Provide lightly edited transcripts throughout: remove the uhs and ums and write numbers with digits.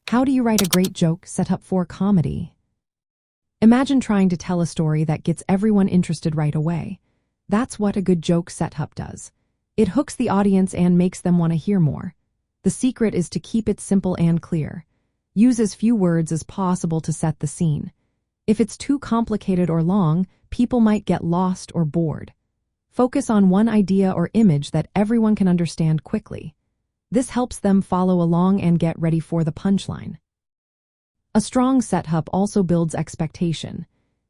How do you write a great joke set up for comedy? Imagine trying to tell a story that gets everyone interested right away. That's what a good joke setup does. It hooks the audience and makes them want to hear more. The secret is to keep it simple and clear. Use as few words as possible to set the scene. If it's too complicated or long, people might get lost or bored. Focus on one idea or image that everyone can understand quickly. This helps them follow along and get ready for the punchline. A strong setup also builds expectation.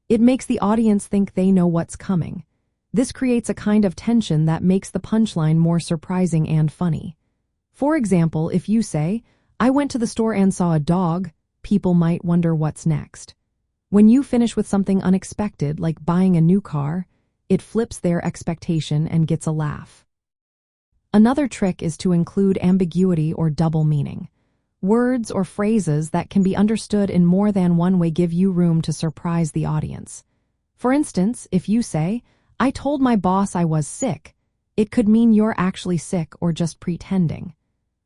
It makes the audience think they know what's coming. This creates a kind of tension that makes the punchline more surprising and funny. For example, if you say, "I went to the store and saw a dog," people might wonder what's next. When you finish with something unexpected, like buying a new car, it flips their expectation and gets a laugh. Another trick is to include ambiguity or double meaning. Words or phrases that can be understood in more than one way give you room to surprise the audience. For instance, if you say, "I told my boss I was sick," it could mean you're actually sick or just pretending.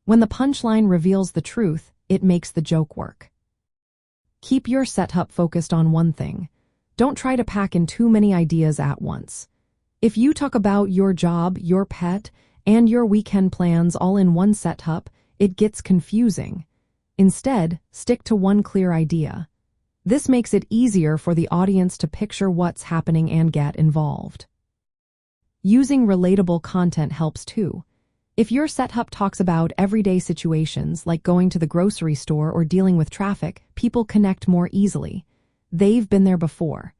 When the punchline reveals the truth, it makes the joke work. Keep your setup focused on one thing. Don't try to pack in too many ideas at once. If you talk about your job, your pet, and your weekend plans all in one setup, it gets confusing. Instead, stick to one clear idea. This makes it easier for the audience to picture what's happening and get involved. Using relatable content helps too. If your setup talks about everyday situations like going to the grocery store or dealing with traffic, people connect more easily. They've been there before.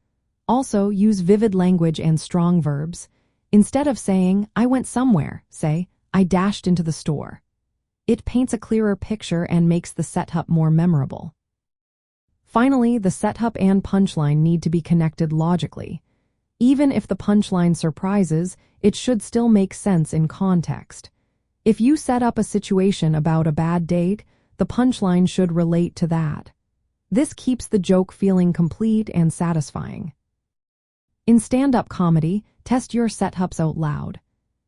Also, use vivid language and strong verbs. Instead of saying, "I went somewhere," say, "I dashed into the store." It paints a clearer picture and makes the setup more memorable. Finally, the setup and punchline need to be connected logically. Even if the punchline surprises, it should still make sense in context. If you set up a situation about a bad date, the punchline should relate to that. This keeps the joke feeling complete and satisfying. In stand-up comedy, test your setups out loud.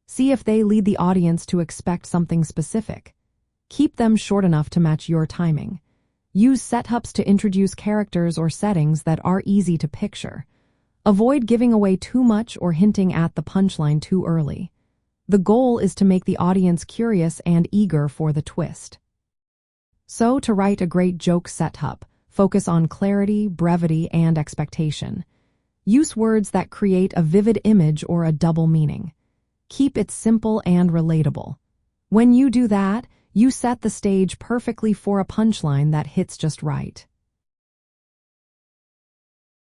See if they lead the audience to expect something specific. Keep them short enough to match your timing. Use setups to introduce characters or settings that are easy to picture. Avoid giving away too much or hinting at the punchline too early. The goal is to make the audience curious and eager for the twist. So, to write a great joke setup, focus on clarity, brevity, and expectation. Use words that create a vivid image or a double meaning. Keep it simple and relatable. When you do that, you set the stage perfectly for a punchline that hits just right.